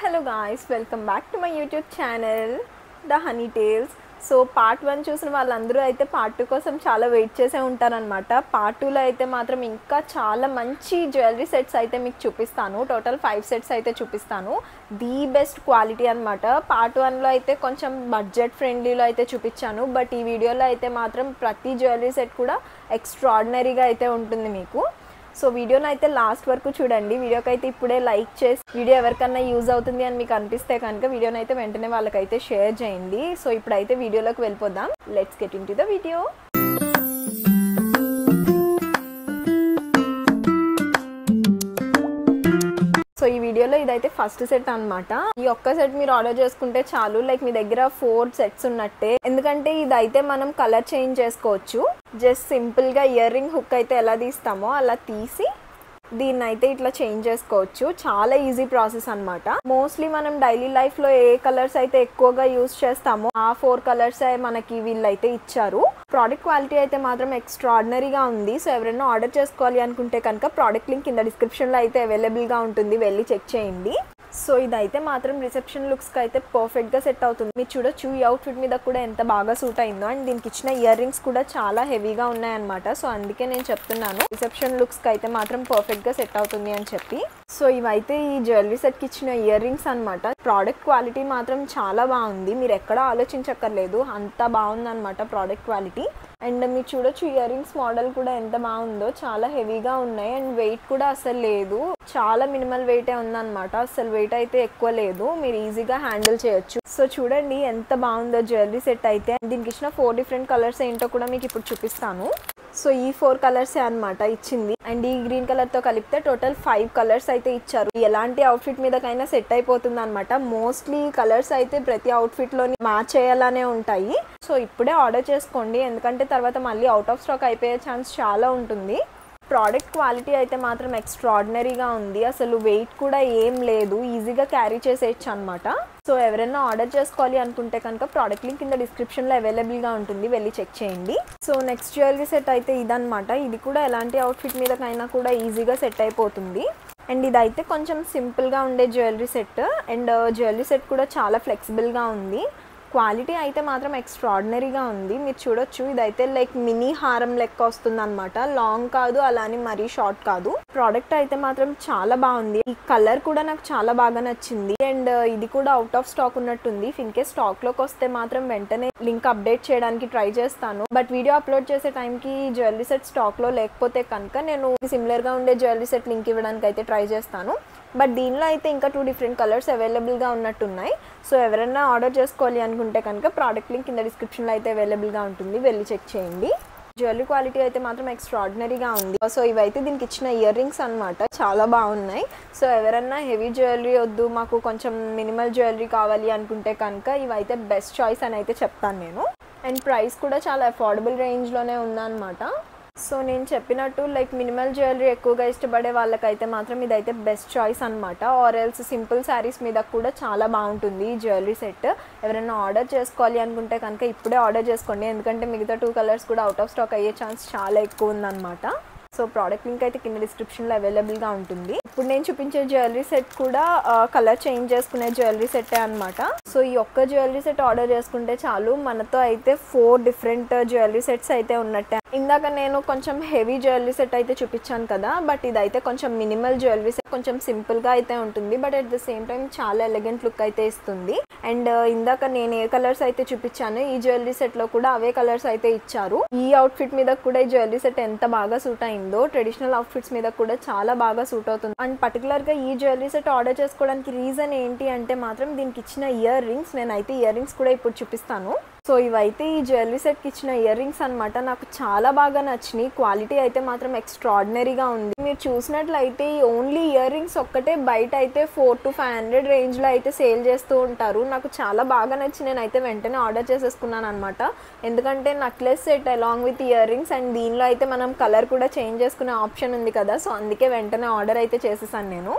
Hello guys, welcome back to my YouTube channel, The Honey Tales. So part 1 చూసిన వాళ్ళందరూ అయితే part 2 కోసం చాలా వెయిట్ చేసే ఉంటారనమాట. పార్ట్ 2లో అయితే మాత్రం ఇంకా చాలా మంచి జ్యువెలరీ సెట్స్ అయితే మీకు చూపిస్తాను. టోటల్ 5 సెట్స్ అయితే చూపిస్తాను. ది బెస్ట్ క్వాలిటీ అనమాట. పార్ట్ 1లో అయితే కొంచెం బడ్జెట్ ఫ్రెండ్లీలో అయితే చూపించాను. బట్ ఈ వీడియోలో అయితే మాత్రం ప్రతి జ్యువెలరీ సెట్ కూడా ఎక్స్ట్రాడినరీగా అయితే ఉంటుంది మీకు. సో వీడియోని అయితే లాస్ట్ వరకు చూడండి. వీడియోకి అయితే ఇప్పుడే లైక్ చేసి వీడియో ఎవరికన్నా యూజ్ అవుతుంది అని మీకు అనిపిస్తే కనుక వీడియోని అయితే వెంటనే వాళ్ళకైతే షేర్ చేయండి. సో ఇప్పుడైతే వీడియోలోకి వెళ్ళిపోదాం. Let's get into the video. So ఈ వీడియోలో ఇదైతే ఫస్ట్ సెట్ అనమాట. ఈ ఒక్క సెట్ మీరు ఆర్డర్ చేసుకుంటే చాలు, లైక్ మీ దగ్గర 4 సెట్స్ ఉన్నట్టే. ఎందుకంటే ఇదైతే మనం కలర్ చేంజ్ చేసుకోవచ్చు. జస్ట్ సింపుల్ గా ఇయర్ రింగ్ హుక్ అయితే ఎలా తీస్తామో అలా తీసి దీన్ని అయితే ఇట్లా చేంజ్ చేసుకోవచ్చు. చాలా ఈజీ ప్రాసెస్ అనమాట. మోస్ట్లీ మనం డైలీ లైఫ్ లో ఏ కలర్స్ అయితే ఎక్కువగా యూజ్ చేస్తామో ఆ 4 కలర్స్ మనకి వీళ్ళైతే ఇచ్చారు. ప్రోడక్ట్ క్వాలిటీ అయితే మాత్రం ఎక్స్ట్రాడినరీగా ఉంది. సో ఎవరైనా ఆర్డర్ చేసుకోవాలి అనుకుంటే కనుక ప్రోడక్ట్ లింక్ కింద డిస్క్రిప్షన్ లో అయితే అవైలబుల్ గా ఉంటుంది, వెళ్ళి చెక్ చేయండి. సో ఇదైతే మాత్రం రిసెప్షన్ లుక్స్ కి అయితే పర్ఫెక్ట్ గా సెట్ అవుతుంది. మీరు చూడొచ్చు ఈ అవుట్ఫిట్ మీద కూడా ఎంత బాగా సూట్ అయిందో. అండ్ దీనికి ఇచ్చిన ఇయర్ రింగ్స్ కూడా చాలా హెవీగా ఉన్నాయన్నమాట. సో అందుకే నేను చెప్తున్నాను రిసెప్షన్ లుక్స్ కి అయితే మాత్రం పర్ఫెక్ట్ గా సెట్ అవుతుంది అని చెప్పి. సో ఇవైతే ఈ జ్యువెలరీ సెట్ కి ఇచ్చిన ఇయర్ రింగ్స్ అనమాట. ప్రోడక్ట్ క్వాలిటీ మాత్రం చాలా బాగుంది. మీరు ఎక్కడ ఆలోచించక్కర్లేదు, అంత బాగుంది అనమాట ప్రోడక్ట్ క్వాలిటీ. అండ్ మీరు చూడొచ్చు ఇయర్ రింగ్స్ మోడల్ కూడా ఎంత బాగుందో. చాలా హెవీగా ఉన్నాయి అండ్ వెయిట్ కూడా అసలు లేదు. చాలా మినిమల్ వెయిటే ఉందన్నమాట. అసలు వెయిట్ అయితే ఎక్కువ లేదు, మీరు ఈజీగా హ్యాండిల్ చేయొచ్చు. సో చూడండి ఎంత బాగుందో జ్యువెలరీ సెట్ అయితే. దీనికి ఇచ్చిన 4 డిఫరెంట్ కలర్స్ ఏంటో కూడా మీకు ఇప్పుడు చూపిస్తాను. సో ఈ 4 కలర్సే అనమాట ఇచ్చింది. అండ్ ఈ గ్రీన్ కలర్ తో కలిపితే టోటల్ 5 కలర్స్ అయితే ఇచ్చారు. ఎలాంటి అవుట్ఫిట్ మీదకైనా సెట్ అయిపోతుంది అనమాట. మోస్ట్లీ కలర్స్ అయితే ప్రతి అవుట్ఫిట్ లోని మ్యాచ్ అయ్యేలానే ఉంటాయి. సో ఇప్పుడే ఆర్డర్ చేసుకోండి, ఎందుకంటే తర్వాత మళ్ళీ అవుట్ ఆఫ్ స్టాక్ అయిపోయే ఛాన్స్ చాలా ఉంటుంది. ప్రోడక్ట్ క్వాలిటీ అయితే మాత్రం ఎక్స్ట్రాడినరీగా ఉంది. అసలు వెయిట్ కూడా ఏం లేదు, ఈజీగా క్యారీ చేసేయచ్చు అనమాట. సో ఎవరైనా ఆర్డర్ చేసుకోవాలి అనుకుంటే కనుక ప్రోడక్ట్ లింక్ కింద డిస్క్రిప్షన్లో అవైలబుల్గా ఉంటుంది, వెళ్ళి చెక్ చేయండి. సో నెక్స్ట్ జ్యువెలరీ సెట్ అయితే ఇదనమాట. ఇది కూడా ఎలాంటి అవుట్ఫిట్ మీదకైనా కూడా ఈజీగా సెట్ అయిపోతుంది. అండ్ ఇదైతే కొంచెం సింపుల్గా ఉండే jewellery set. And jewellery set కూడా చాలా ఫ్లెక్సిబుల్గా ఉంది. క్వాలిటీ అయితే మాత్రం ఎక్స్ట్రాడినరీగా ఉంది. మీరు చూడొచ్చు ఇదైతే లైక్ మినీ హారం లెక్క వస్తుంది అనమాట. లాంగ్ కాదు, అలానే మరీ షార్ట్ కాదు. ప్రోడక్ట్ అయితే మాత్రం చాలా బాగుంది. ఈ కలర్ కూడా నాకు చాలా బాగా నచ్చింది. అండ్ ఇది కూడా అవుట్ ఆఫ్ స్టాక్ ఉన్నట్టుంది. ఇన్ కేస్ స్టాక్ లోకి వస్తే మాత్రం వెంటనే లింక్ అప్డేట్ చేయడానికి ట్రై చేస్తాను. బట్ వీడియో అప్లోడ్ చేసే టైంకి జ్యువెలరీ సెట్ స్టాక్ లో లేకపోతే కనుక నేను సిమిలర్ గా ఉండే జ్యువెలరీ సెట్ లింక్ ఇవ్వడానికి అయితే ట్రై చేస్తాను. బట్ దీనిలో అయితే ఇంకా 2 డిఫరెంట్ కలర్స్ అవైలబుల్గా ఉన్నట్టున్నాయి. సో ఎవరైనా ఆర్డర్ చేసుకోవాలి అనుకుంటే కనుక ప్రోడక్ట్ లింక్ కింద డిస్క్రిప్షన్లో అయితే అవైలబుల్గా ఉంటుంది, వెళ్ళి చెక్ చేయండి. జ్యువెలరీ క్వాలిటీ అయితే మాత్రం ఎక్స్ట్రాడినరీగా ఉంది. సో ఇవైతే దీనికి ఇచ్చిన ఇయర్ రింగ్స్ అనమాట, చాలా బాగున్నాయి. సో ఎవరైనా హెవీ జ్యువెలరీ వద్దు, మాకు కొంచెం మినిమల్ జ్యువెలరీ కావాలి అనుకుంటే కనుక ఇవైతే బెస్ట్ చాయిస్ అని అయితే చెప్తాను నేను. అండ్ ప్రైస్ కూడా చాలా అఫోర్డబుల్ రేంజ్లోనే ఉందన్నమాట. సో నేను చెప్పినట్టు లైక్ మినిమల్ జ్యువెలరీ ఎక్కువగా ఇష్టపడే వాళ్ళకైతే మాత్రం ఇదైతే బెస్ట్ చాయిస్ అనమాట. ఆర్ ఎల్స్ సింపుల్ శారీస్ మీద కూడా చాలా బాగుంటుంది ఈ జ్యువెలరీ సెట్. ఎవరైనా ఆర్డర్ చేసుకోవాలి అనుకుంటే కనుక ఇప్పుడే ఆర్డర్ చేసుకోండి, ఎందుకంటే మిగతా 2 కలర్స్ కూడా అవుట్ ఆఫ్ స్టాక్ అయ్యే ఛాన్స్ చాలా ఎక్కువ ఉందన్నమాట. సో ప్రోడక్ట్ లింక్ అయితే కింద డిస్క్రిప్షన్లో అవైలబుల్గా ఉంటుంది. ఇప్పుడు నేను చూపించే జ్యువెలరీ సెట్ కూడా కలర్ చేంజ్ చేసుకునే జ్యువెలరీ సెట్టే అనమాట. సో ఈ ఒక్క జ్యువెలరీ సెట్ ఆర్డర్ చేసుకుంటే చాలు, మనతో అయితే 4 డిఫరెంట్ జ్యువెలరీ సెట్స్ అయితే ఉన్నట్టే. ఇందాక నేను కొంచెం హెవీ జ్యువెలరీ సెట్ అయితే చూపించాను కదా, బట్ ఇదైతే కొంచెం మినిమల్ జ్యువెలరీ సెట్. కొంచెం సింపుల్గా అయితే ఉంటుంది, but at the same time చాలా ఎలిగెంట్ లుక్ అయితే ఇస్తుంది. అండ్ ఇందాక నేను ఏ కలర్స్ అయితే చూపించాను ఈ జ్యువెలరీ సెట్లో కూడా అవే కలర్స్ అయితే ఇచ్చారు. ఈ అవుట్ఫిట్ మీద కూడా ఈ జ్యువెలరీ సెట్ ఎంత బాగా సూట్ అయిందో, ట్రెడిషనల్ అవుట్ఫిట్స్ మీద కూడా చాలా బాగా సూట్ అవుతుంది. అండ్ పర్టికులర్గా ఈ జ్యువెలరీ సెట్ ఆర్డర్ చేసుకోవడానికి రీజన్ ఏంటి అంటే మాత్రం దీనికి ఇచ్చిన ఇయర్ రింగ్స్. నేనైతే ఇయర్ రింగ్స్ కూడా ఇప్పుడు చూపిస్తాను. సో ఇవైతే ఈ జ్యువెలరీ సెట్కి ఇచ్చిన ఇయర్ రింగ్స్ అనమాట. నాకు చాలా బాగా నచ్చినాయి. క్వాలిటీ అయితే మాత్రం ఎక్స్ట్రాడినరీగా ఉంది. మీరు చూసినట్లయితే ఓన్లీ ఇయర్ రింగ్స్ ఒక్కటే బయట అయితే 400 to 500 రేంజ్లో అయితే సేల్ చేస్తూ ఉంటారు. నాకు చాలా బాగా నచ్చి నేనైతే వెంటనే ఆర్డర్ చేసేసుకున్నాను అనమాట. ఎందుకంటే necklace set along with ear rings, and దీనిలో అయితే మనం కలర్ కూడా చేంజ్ చేసుకునే ఆప్షన్ ఉంది కదా. సో అందుకే వెంటనే ఆర్డర్ అయితే చేసేసాను నేను.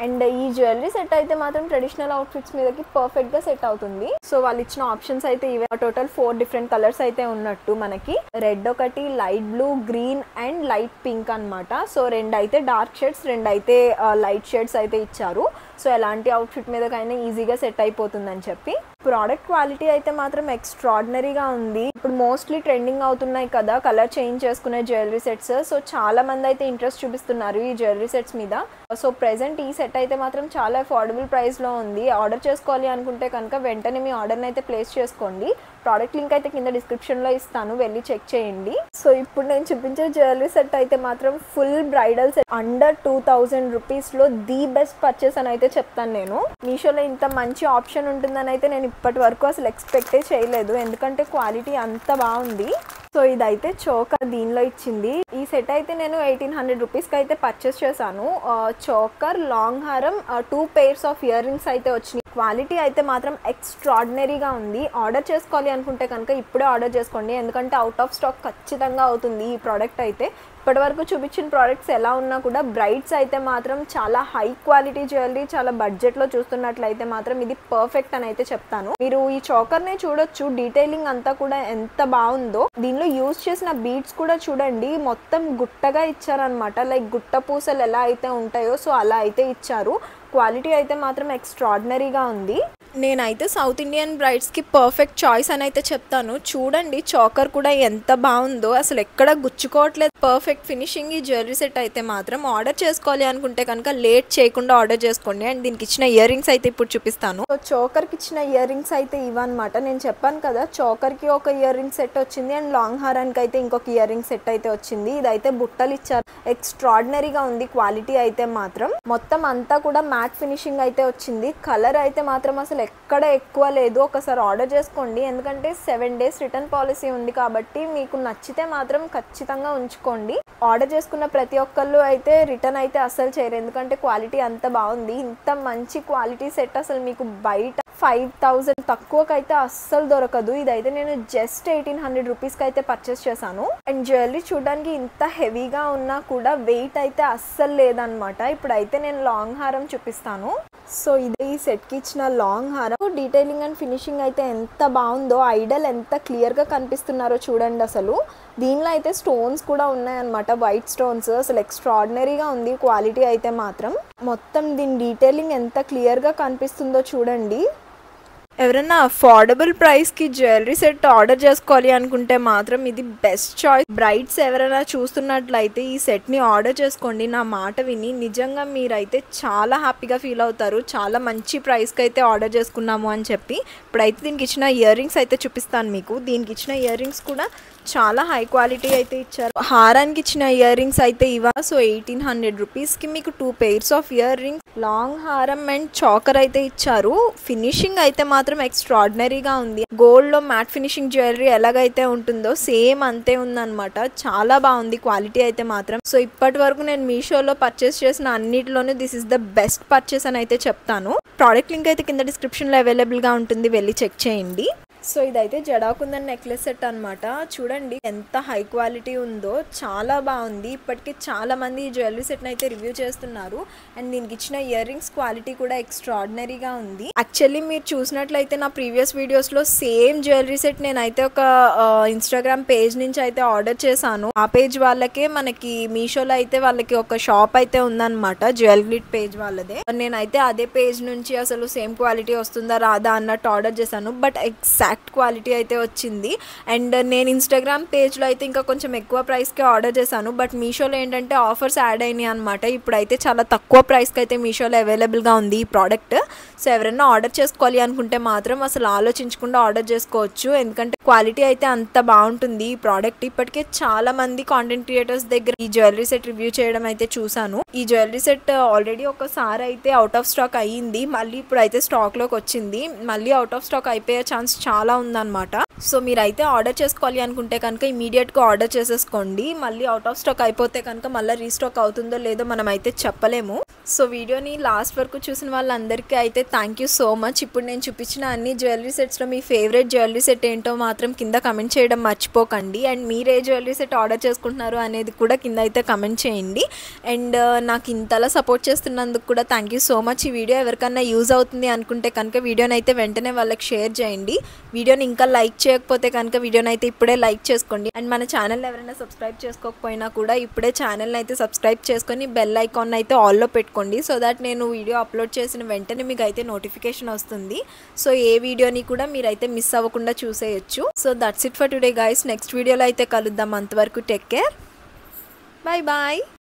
అండ్ ఈ జ్యువెలరీ సెట్ అయితే మాత్రం ట్రెడిషనల్ అవుట్ఫిట్స్ మీదకి పర్ఫెక్ట్గా సెట్ అవుతుంది. సో వాళ్ళు ఇచ్చిన ఆప్షన్స్ అయితే ఇవే. టోటల్ 4 డిఫరెంట్ కలర్స్ అయితే ఉన్నట్టు మనకి. రెడ్ ఒకటి, light blue, green and light pink అనమాట. సో 2 అయితే డార్క్ షేడ్స్, 2 అయితే లైట్ షేడ్స్ అయితే ఇచ్చారు. సో ఎలాంటి అవుట్ఫిట్ మీదకైనా ఈజీగా సెట్ అయిపోతుందని చెప్పి. ప్రోడక్ట్ క్వాలిటీ అయితే మాత్రం ఎక్స్ట్రాడినరీగా ఉంది. ఇప్పుడు మోస్ట్లీ ట్రెండింగ్ అవుతున్నాయి కదా కలర్ చేంజ్ చేసుకునే జ్యువెలరీ సెట్స్. సో చాలా మంది అయితే ఇంట్రెస్ట్ చూపిస్తున్నారు ఈ జ్యువెలరీ సెట్స్ మీద. సో ప్రెజెంట్ ఈ సెట్ అయితే మాత్రం చాలా అఫోర్డబుల్ ప్రైస్లో ఉంది. ఆర్డర్ చేసుకోవాలి అనుకుంటే కనుక వెంటనే మీ ఆర్డర్ని అయితే ప్లేస్ చేసుకోండి. ప్రోడక్ట్ లింక్ అయితే కింద డిస్క్రిప్షన్లో ఇస్తాను, వెళ్ళి చెక్ చేయండి. సో ఇప్పుడు నేను చూపించే జ్యువెలరీ సెట్ అయితే మాత్రం ఫుల్ బ్రైడల్ సెట్ అండర్ 2000 రూపీస్లో ది బెస్ట్ పర్చేస్ అని అయితే చెప్తాను నేను. మీషోలో ఇంత మంచి ఆప్షన్ ఉంటుందని అయితే నేను ఇప్పటి వరకు అసలు ఎక్స్పెక్టే చేయలేదు, ఎందుకంటే క్వాలిటీ అంత బాగుంది. సో ఇదైతే చోకర్ దీనిలో ఇచ్చింది. ఈ సెట్ అయితే నేను 1800 రూపీస్కి అయితే పర్చేస్ చేశాను. చోకర్, లాంగ్ హారం, 2 pairs ఆఫ్ ఇయర్ రింగ్స్ అయితే వచ్చినాయి. క్వాలిటీ అయితే మాత్రం ఎక్స్ట్రాడినరీగా ఉంది. ఆర్డర్ చేసుకోవాలి అనుకుంటే కనుక ఇప్పుడే ఆర్డర్ చేసుకోండి, ఎందుకంటే అవుట్ ఆఫ్ స్టాక్ ఖచ్చితంగా అవుతుంది ఈ ప్రోడక్ట్ అయితే. ఇప్పటివరకు చూపించిన ప్రోడక్ట్స్ ఎలా ఉన్నా కూడా బ్రైడ్స్ అయితే మాత్రం చాలా హై క్వాలిటీ జ్యువెలరీ, చాలా బడ్జెట్లో చూస్తున్నట్లయితే మాత్రం ఇది పర్ఫెక్ట్ అని అయితే చెప్తాను. మీరు ఈ చోకర్నే చూడొచ్చు, డీటెయిలింగ్ అంతా కూడా ఎంత బాగుందో. దీనిలో యూజ్ చేసిన బీడ్స్ కూడా చూడండి, మొత్తం గుట్టగా ఇచ్చారనమాట. లైక్ గుట్ట పూసలు ఎలా అయితే ఉంటాయో సో అలా అయితే ఇచ్చారు. క్వాలిటీ అయితే మాత్రం ఎక్స్ట్రాడినరీగా ఉంది. నేనైతే సౌత్ ఇండియన్ బ్రైడ్స్కి పర్ఫెక్ట్ చాయిస్ అని అయితే చెప్తాను. చూడండి చోకర్ కూడా ఎంత బాగుందో, అసలు ఎక్కడ గుచ్చుకోవట్లేదు, పర్ఫెక్ట్ ఫినిషింగ్. ఈ జ్యువెలరీ సెట్ అయితే మాత్రం ఆర్డర్ చేసుకోవాలి అనుకుంటే కనుక లేట్ చేయకుండా ఆర్డర్ చేసుకోండి. అండ్ దీనికి ఇచ్చిన ఇయర్ రింగ్స్ అయితే ఇప్పుడు చూపిస్తాను. సో చోకర్కి ఇచ్చిన ఇయర్ రింగ్స్ అయితే ఇవన్నమాట. నేను చెప్పాను కదా చోకర్కి ఒక ఇయర్ రింగ్ సెట్ వచ్చింది అండ్ లాంగ్ హారానికి అయితే ఇంకొక ఇయర్ రింగ్ సెట్ అయితే వచ్చింది. ఇదైతే బుట్టలు ఇచ్చారు. ఎక్స్ట్రాడినరీగా ఉంది క్వాలిటీ అయితే మాత్రం. మొత్తం అంతా కూడా మ్యాట్ ఫినిషింగ్ అయితే వచ్చింది. కలర్ అయితే మాత్రం అసలు ఎక్కడ ఎక్కువ లేదు. ఒకసారి ఆర్డర్ చేసుకోండి, ఎందుకంటే 7 days రిటర్న్ పాలసీ ఉంది కాబట్టి మీకు నచ్చితే మాత్రం ఖచ్చితంగా ఉంచుకోండి. ఆర్డర్ చేసుకున్న ప్రతి ఒక్కళ్ళు అయితే రిటర్న్ అయితే అస్సలు చేయరు, ఎందుకంటే క్వాలిటీ అంత బాగుంది. ఇంత మంచి క్వాలిటీ సెట్ అసలు మీకు బయట 5000 తక్కువకైతే అస్సలు దొరకదు. ఇదైతే నేను జస్ట్ 1800 రూపీస్కి అయితే పర్చేస్ చేశాను. అండ్ జ్యువెలరీ చూడడానికి ఇంత హెవీగా ఉన్నా కూడా వెయిట్ అయితే అస్సలు లేదనమాట. ఇప్పుడైతే నేను లాంగ్ హారం చూపిస్తాను. సో ఇదే ఈ సెట్కి ఇచ్చిన లాంగ్ హారం. డీటెయిలింగ్ అండ్ ఫినిషింగ్ అయితే ఎంత బాగుందో, ఐడల్ ఎంత క్లియర్గా కనిపిస్తున్నారో చూడండి. అసలు దీనిలో అయితే స్టోన్స్ కూడా ఉన్నాయన్నమాట, వైట్ స్టోన్స్. అసలు ఎక్స్ట్రాడినరీగా ఉంది క్వాలిటీ అయితే మాత్రం. మొత్తం దీని డీటెయిలింగ్ ఎంత క్లియర్గా కనిపిస్తుందో చూడండి. ఎవరైనా అఫోర్డబుల్ ప్రైస్కి జ్యువెలరీ సెట్ ఆర్డర్ చేసుకోవాలి అనుకుంటే మాత్రం ఇది బెస్ట్ చాయిస్. బ్రైడ్స్ ఎవరైనా చూస్తున్నట్లయితే ఈ సెట్ని ఆర్డర్ చేసుకోండి. నా మాట విని నిజంగా మీరైతే చాలా హ్యాపీగా ఫీల్ అవుతారు. చాలా మంచి ప్రైస్కి అయితే ఆర్డర్ చేసుకున్నాము అని చెప్పి. ఇప్పుడైతే దీనికి ఇచ్చిన ఇయర్ రింగ్స్ అయితే చూపిస్తాను మీకు. దీనికి ఇచ్చిన ఇయర్ రింగ్స్ కూడా చాలా హై క్వాలిటీ అయితే ఇచ్చారు. హారానికి ఇచ్చిన ఇయర్ రింగ్స్ అయితే ఇవా. సో 1800 రూపీస్కి మీకు 2 pairs of ear rings, long హారం అండ్ చాకర్ అయితే ఇచ్చారు. ఫినిషింగ్ అయితే మాత్రం ఎక్స్ట్రాడినరీగా ఉంది. గోల్డ్ లో మ్యాట్ ఫినిషింగ్ జ్యువెలరీ ఎలాగైతే ఉంటుందో సేమ్ అంతే ఉందన్నమాట. చాలా బాగుంది క్వాలిటీ అయితే మాత్రం. సో ఇప్పటి వరకు నేను మీషోలో పర్చేస్ చేసిన అన్నిటిలోనే this is the best purchase అని అయితే చెప్తాను. ప్రోడక్ట్ లింక్ అయితే కింద డిస్క్రిప్షన్లో అవైలబుల్గా ఉంటుంది, వెళ్ళి చెక్ చేయండి. సో ఇదైతే జడాకుందన్ నెక్లెస్ సెట్ అనమాట. చూడండి ఎంత హై క్వాలిటీ ఉందో, చాలా బాగుంది. ఇప్పటికీ చాలా మంది ఈ జ్యువెలరీ సెట్ని అయితే రివ్యూ చేస్తున్నారు. అండ్ దీనికి ఇచ్చిన ఇయర్ రింగ్స్ క్వాలిటీ కూడా ఎక్స్ట్రాడినరీగా ఉంది. యాక్చువల్లీ మీరు చూసినట్లయితే నా ప్రీవియస్ వీడియోస్లో సేమ్ జ్యువెలరీ సెట్ నేనైతే ఒక ఇన్స్టాగ్రామ్ పేజ్ నుంచి అయితే ఆర్డర్ చేశాను. ఆ పేజ్ వాళ్ళకే మనకి మీషోలో అయితే వాళ్ళకి ఒక షాప్ అయితే ఉందన్నమాట, జ్యువెలరీ పేజ్ వాళ్ళదే. నేనైతే అదే పేజ్ నుంచి అసలు సేమ్ క్వాలిటీ వస్తుందా రాదా అన్నట్టు ఆర్డర్ చేశాను. బట్ ఎగ్జాక్ట్ క్వాలిటీ అయితే వచ్చింది. అండ్ నేను ఇన్స్టాగ్రామ్ పేజ్లో అయితే ఇంకా కొంచెం ఎక్కువ ప్రైస్కి ఆర్డర్ చేశాను. బట్ మీషోలో ఏంటంటే ఆఫర్స్ యాడ్ అయినాయి అనమాట. ఇప్పుడైతే చాలా తక్కువ ప్రైస్కి అయితే మీషోలో అవైలబుల్గా ఉంది ఈ ప్రోడక్ట్. సో ఎవరైనా ఆర్డర్ చేసుకోవాలి అనుకుంటే మాత్రం అసలు ఆలోచించకుండా ఆర్డర్ చేసుకోవచ్చు, ఎందుకంటే క్వాలిటీ అయితే అంత బాగుంటుంది ఈ ప్రోడక్ట్. ఇప్పటికే చాలా మంది కాంటెంట్ క్రియేటర్స్ దగ్గర ఈ జ్యువెలరీ సెట్ రివ్యూ చేయడం అయితే చూసాను. ఈ జ్యువెలరీ సెట్ ఆల్రెడీ ఒకసారి అయితే అవుట్ ఆఫ్ స్టాక్ అయ్యింది, మళ్ళీ ఇప్పుడు అయితే స్టాక్లోకి వచ్చింది. మళ్ళీ అవుట్ ఆఫ్ స్టాక్ అయిపోయే ఛాన్స్ చాలా ఉందన్నమాట. సో మీరైతే ఆర్డర్ చేసుకోవాలి అనుకుంటే కనుక ఇమీడియట్గా ఆర్డర్ చేసేసుకోండి. మళ్ళీ అవుట్ ఆఫ్ స్టాక్ అయిపోతే కనుక మళ్ళీ రీస్టాక్ అవుతుందో లేదో మనం అయితే చెప్పలేము. సో వీడియోని లాస్ట్ వరకు చూసిన వాళ్ళందరికీ అయితే థ్యాంక్ యూ సో మచ్. ఇప్పుడు నేను చూపించిన అన్ని జ్యువెలరీ సెట్స్లో మీ ఫేవరెట్ జ్యువెలరీ సెట్ ఏంటో మాత్రం కింద కమెంట్ చేయడం మర్చిపోకండి. అండ్ మీరు ఏ జ్యువెలరీ సెట్ ఆర్డర్ చేసుకుంటున్నారు అనేది కూడా కింద అయితే కమెంట్ చేయండి. అండ్ నాకు ఇంతలా సపోర్ట్ చేస్తున్నందుకు కూడా థ్యాంక్ యూ సో మచ్. ఈ వీడియో ఎవరికన్నా యూజ్ అవుతుంది అనుకుంటే కనుక వీడియోని అయితే వెంటనే వాళ్ళకి షేర్ చేయండి. వీడియోని ఇంకా లైక్ చేయకపోతే కనుక వీడియోని అయితే ఇప్పుడే లైక్ చేసుకోండి. అండ్ మన ఛానల్ ఎవరైనా సబ్స్క్రైబ్ చేసుకోకపోయినా కూడా ఇప్పుడే ఛానల్ని అయితే సబ్స్క్రైబ్ చేసుకొని బెల్ ఐకాన్ అయితే ఆల్లో పెట్టుకోండి. సో దట్ నేను వీడియో అప్లోడ్ చేసిన వెంటనే మీకు అయితే నోటిఫికేషన్ వస్తుంది. సో ఏ వీడియోని కూడా మీరైతే మిస్ అవ్వకుండా చూసేయచ్చు. So that's it for today guys. Next వీడియోలో అయితే కలుద్దాం. అంతవరకు టేక్ కేర్. Bye bye.